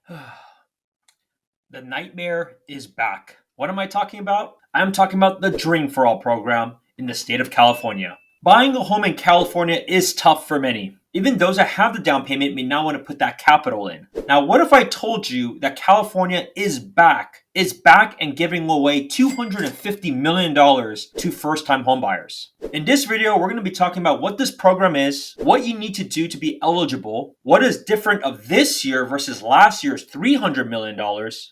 The nightmare is back. What am I talking about? I'm talking about the Dream for All program in the state of California. Buying a home in California is tough for many. Even those that have the down payment may not want to put that capital in. Now, what if I told you that California is back and giving away $250 million to first-time homebuyers? In this video, we're going to be talking about what this program is, what you need to do to be eligible, what is different of this year versus last year's $300 million,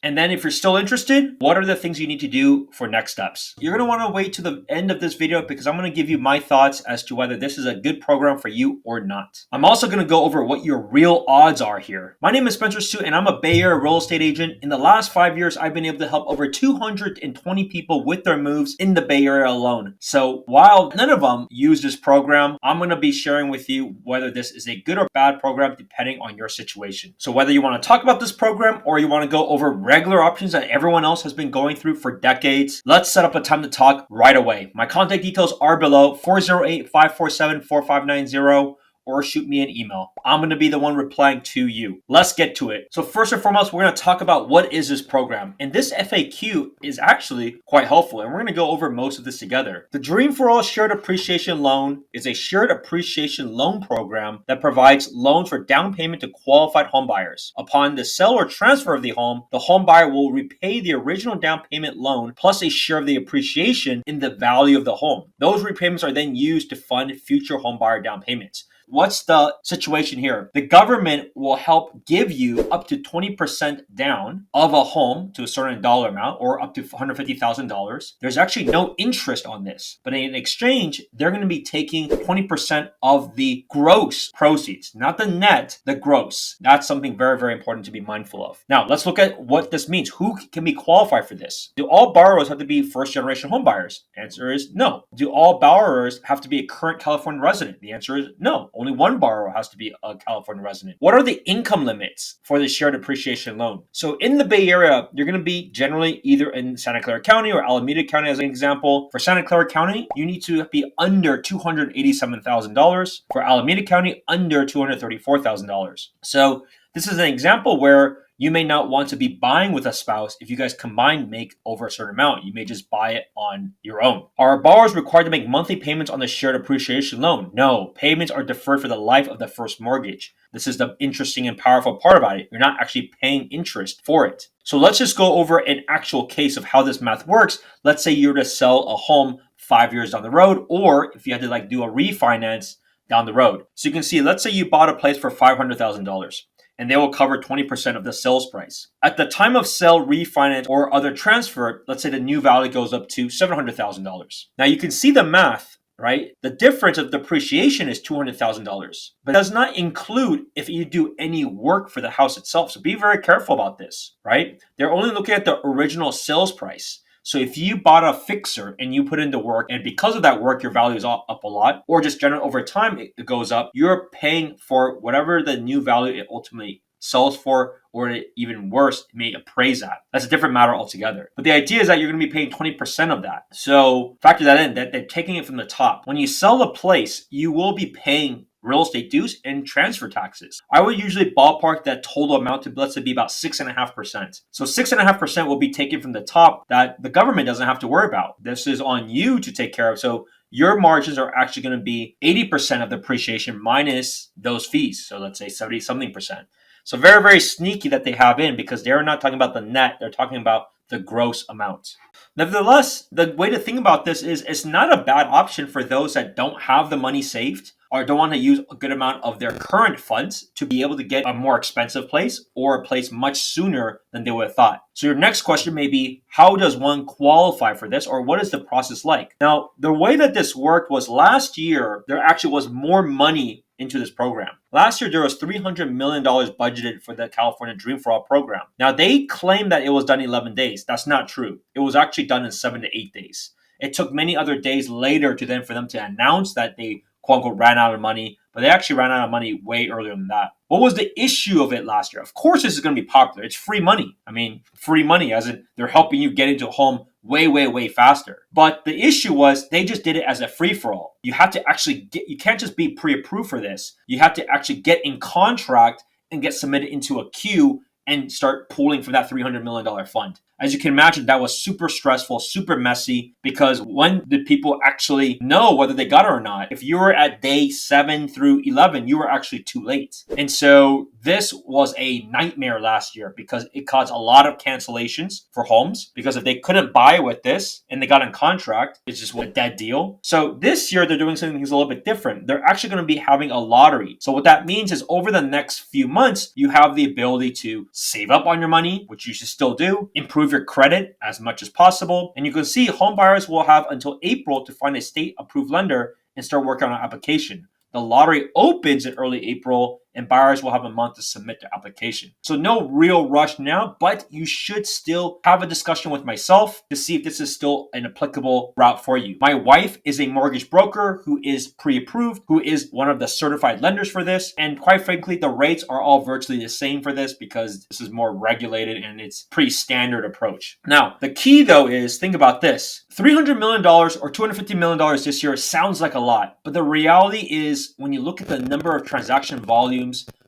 and then if you're still interested, what are the things you need to do for next steps? You're going to want to wait to the end of this video because I'm going to give you my thoughts as to whether this is a good program for you or not. I'm also going to go over what your real odds are here. My name is Spencer Su, and I'm a Bay Area real estate agent. In the last 5 years, I've been able to help over 220 people with their moves in the Bay Area alone. So while none of them use this program, I'm going to be sharing with you whether this is a good or bad program depending on your situation. So whether you want to talk about this program or you want to go over regular options that everyone else has been going through for decades, let's set up a time to talk right away. My contact details are below: 408-547-4590. Or shoot me an email. I'm going to be the one replying to you. Let's get to it. So first and foremost, we're going to talk about what is this program. And this FAQ is actually quite helpful, and we're going to go over most of this together. The Dream for All Shared Appreciation Loan is a shared appreciation loan program that provides loans for down payment to qualified homebuyers. Upon the sale or transfer of the home buyer will repay the original down payment loan plus a share of the appreciation in the value of the home. Those repayments are then used to fund future homebuyer down payments. What's the situation here? The government will help give you up to 20% down of a home to a certain dollar amount, or up to $150,000. There's actually no interest on this, but in exchange, they're going to be taking 20% of the gross proceeds, not the net, the gross. That's something very, very important to be mindful of. Now, let's look at what this means. Who can be qualified for this? Do all borrowers have to be first-generation home buyers? The answer is no. Do all borrowers have to be a current California resident? The answer is no. Only one borrower has to be a California resident. What are the income limits for the shared appreciation loan? So in the Bay Area, you're going to be generally either in Santa Clara County or Alameda County as an example. For Santa Clara County, you need to be under $287,000. For Alameda County, under $234,000. So this is an example where you may not want to be buying with a spouse if you guys combined make over a certain amount. You may just buy it on your own. Are borrowers required to make monthly payments on the shared appreciation loan? No. Payments are deferred for the life of the first mortgage. This is the interesting and powerful part about it. You're not actually paying interest for it. So let's just go over an actual case of how this math works. Let's say you're to sell a home 5 years down the road, or if you had to do a refinance down the road. So you can see, let's say you bought a place for $500,000. And they will cover 20% of the sales price. At the time of sale, refinance, or other transfer, let's say the new value goes up to $700,000. Now you can see the math, right? The difference of depreciation is $200,000, but does not include if you do any work for the house itself. So be very careful about this, right? They're only looking at the original sales price. So if you bought a fixer and you put into work, and because of that work, your value is up a lot, or just generally over time it goes up, you're paying for whatever the new value it ultimately sells for, or even worse, it may appraise at. That's a different matter altogether. But the idea is that you're going to be paying 20% of that. So factor that in, that they're taking it from the top. When you sell a place, you will be paying real estate dues and transfer taxes. I would usually ballpark that total amount to, let's say, be about 6.5%. So 6.5% will be taken from the top that the government doesn't have to worry about. This is on you to take care of. So your margins are actually going to be 80% of the appreciation minus those fees. So let's say 70 something percent. So very, very sneaky that they have in, because they're not talking about the net. They're talking about the gross amount. Nevertheless, the way to think about this is it's not a bad option for those that don't have the money saved or don't want to use a good amount of their current funds to be able to get a more expensive place or a place much sooner than they would have thought. So your next question may be, how does one qualify for this, or what is the process like? Now, the way that this worked was last year, there actually was more money into this program. Last year, there was $300 million budgeted for the California Dream for All program. Now, they claim that it was done in 11 days. That's not true. It was actually done in 7 to 8 days. It took many other days later for them to announce that they, quote unquote, ran out of money, but they actually ran out of money way earlier than that. What was the issue of it last year? Of course, this is going to be popular. It's free money. I mean, free money, as in they're helping you get into a home way, way, way faster. But the issue was they just did it as a free-for-all. You had to actually you can't just be pre-approved for this. You have to actually get in contract and get submitted into a queue and start pooling from that $300 million fund. As you can imagine, that was super stressful, super messy, because when did people actually know whether they got it or not? If you were at day 7 through 11, you were actually too late. And so this was a nightmare last year because it caused a lot of cancellations for homes, because if they couldn't buy with this and they got in contract, it's just a dead deal. So this year they're doing something that's a little bit different. They're actually going to be having a lottery. So what that means is over the next few months, you have the ability to save up on your money, which you should still do, improve your credit as much as possible. And you can see home buyers will have until April to find a state approved lender and start working on an application. The lottery opens in early April, and buyers will have a month to submit their application. So no real rush now, but you should still have a discussion with myself to see if this is still an applicable route for you. My wife is a mortgage broker who is pre-approved, who is one of the certified lenders for this. And quite frankly, the rates are all virtually the same for this because this is more regulated and it's pretty standard approach. Now, the key though is, think about this. $300 million or $250 million this year sounds like a lot, but the reality is when you look at the number of transaction volumes,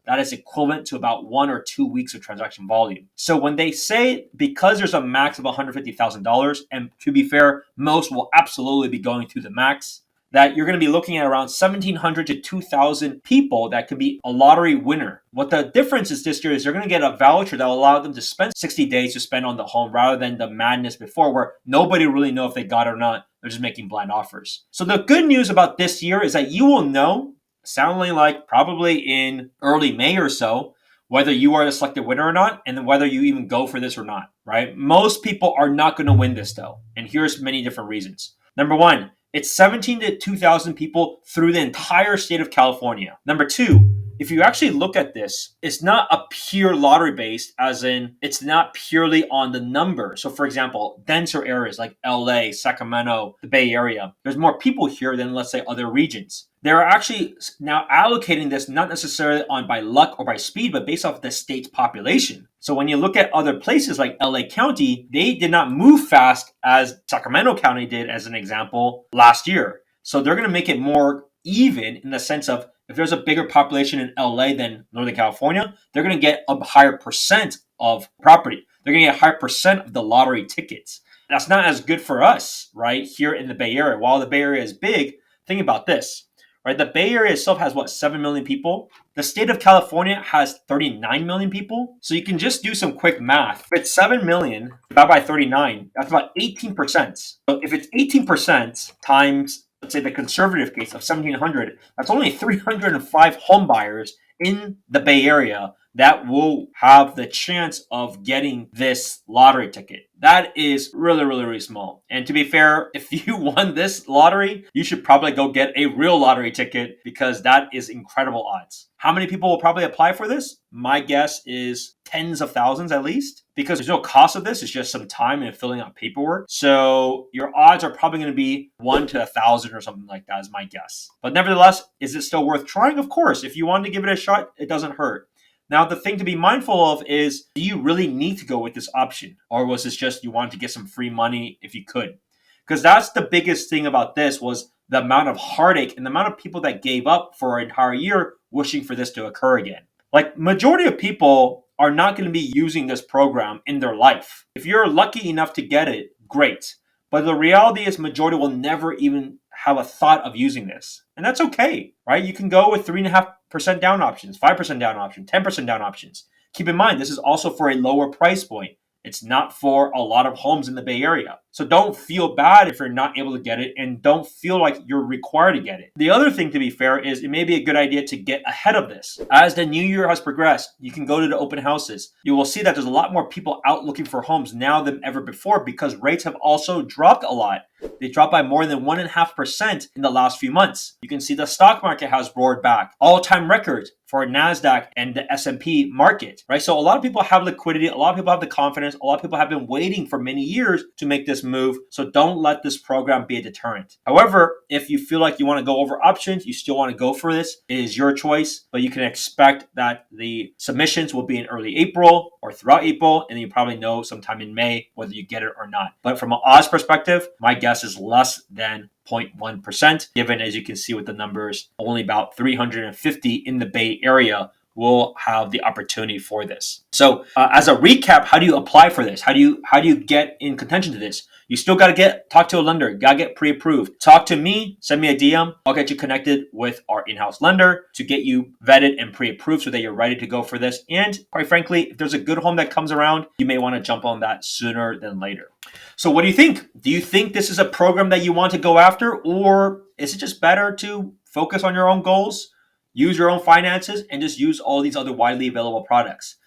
that is equivalent to about 1 or 2 weeks of transaction volume. So when they say, because there's a max of $150,000, and to be fair, most will absolutely be going through the max, that you're going to be looking at around 1,700 to 2,000 people that could be a lottery winner. What the difference is this year is they're going to get a voucher that will allow them to spend 60 days to spend on the home, rather than the madness before where nobody really know if they got it or not. They're just making blind offers. So the good news about this year is that you will know, sounding like probably in early May or so, whether you are the selected winner or not, and then whether you even go for this or not, right? Most people are not going to win this though. And here's many different reasons. Number one, it's 17 to 2,000 people through the entire state of California. Number two, if you actually look at this, it's not a pure lottery based, as in it's not purely on the number. So for example, denser areas like LA, Sacramento, the Bay Area, there's more people here than, let's say, other regions. They're actually now allocating this not necessarily on by luck or by speed, but based off the state's population. So when you look at other places like LA County, they did not move fast as Sacramento County did, as an example, last year. So they're going to make it more even in the sense of, if there's a bigger population in LA than Northern California, they're going to get a higher percent of property. They're going to get a higher percent of the lottery tickets. That's not as good for us, right, here in the Bay Area. While the Bay Area is big, think about this, right? The Bay Area itself has, 7 million people? The state of California has 39 million people. So you can just do some quick math. If it's 7 million divided by 39, that's about 18%. So if it's 18% times, let's say, the conservative case of 1,700, that's only 305 home buyers in the Bay Area that will have the chance of getting this lottery ticket. That is really, really, really small. And to be fair, if you won this lottery, you should probably go get a real lottery ticket, because that is incredible odds. How many people will probably apply for this? My guess is tens of thousands at least, because there's no cost of this. It's just some time and filling out paperwork. So your odds are probably going to be 1 to 1,000 or something like that is my guess. But nevertheless, is it still worth trying? Of course. If you want to give it a shot, it doesn't hurt. Now, the thing to be mindful of is, do you really need to go with this option? Or was this just you wanted to get some free money if you could? Because that's the biggest thing about this, was the amount of heartache and the amount of people that gave up for an entire year wishing for this to occur again. Like, majority of people are not going to be using this program in their life. If you're lucky enough to get it, great. But the reality is majority will never even have a thought of using this. And that's okay, right? You can go with 3.5% down options, 5% down option, 10% down options. Keep in mind, this is also for a lower price point. It's not for a lot of homes in the Bay Area. So don't feel bad if you're not able to get it, and don't feel like you're required to get it. The other thing, to be fair, is it may be a good idea to get ahead of this. As the new year has progressed, you can go to the open houses. You will see that there's a lot more people out looking for homes now than ever before, because rates have also dropped a lot. They dropped by more than 1.5% in the last few months. You can see the stock market has roared back. All-time records for NASDAQ and the S&P market, right? So a lot of people have liquidity. A lot of people have the confidence. A lot of people have been waiting for many years to make this move. So don't let this program be a deterrent. However, if you feel like you want to go over options, you still want to go for this, it is your choice. But you can expect that the submissions will be in early April or throughout April, and you probably know sometime in May whether you get it or not. But from an odds perspective, my guess is less than 0.1%, given, as you can see with the numbers, only about 350 in the Bay Area will have the opportunity for this. So as a recap, how do you apply for this? How do you get in contention to this? You still got to talk to a lender, got to get pre-approved. Talk to me, send me a DM. I'll get you connected with our in-house lender to get you vetted and pre-approved so that you're ready to go for this. And quite frankly, if there's a good home that comes around, you may want to jump on that sooner than later. So what do you think? Do you think this is a program that you want to go after, or is it just better to focus on your own goals, use your own finances, and just use all these other widely available products?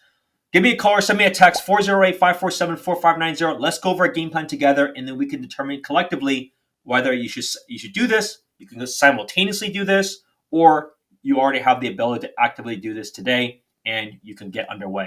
Give me a call or send me a text, 408-547-4590. Let's go over a game plan together, and then we can determine collectively whether you should do this. You can just simultaneously do this, or you already have the ability to actively do this today, and you can get underway.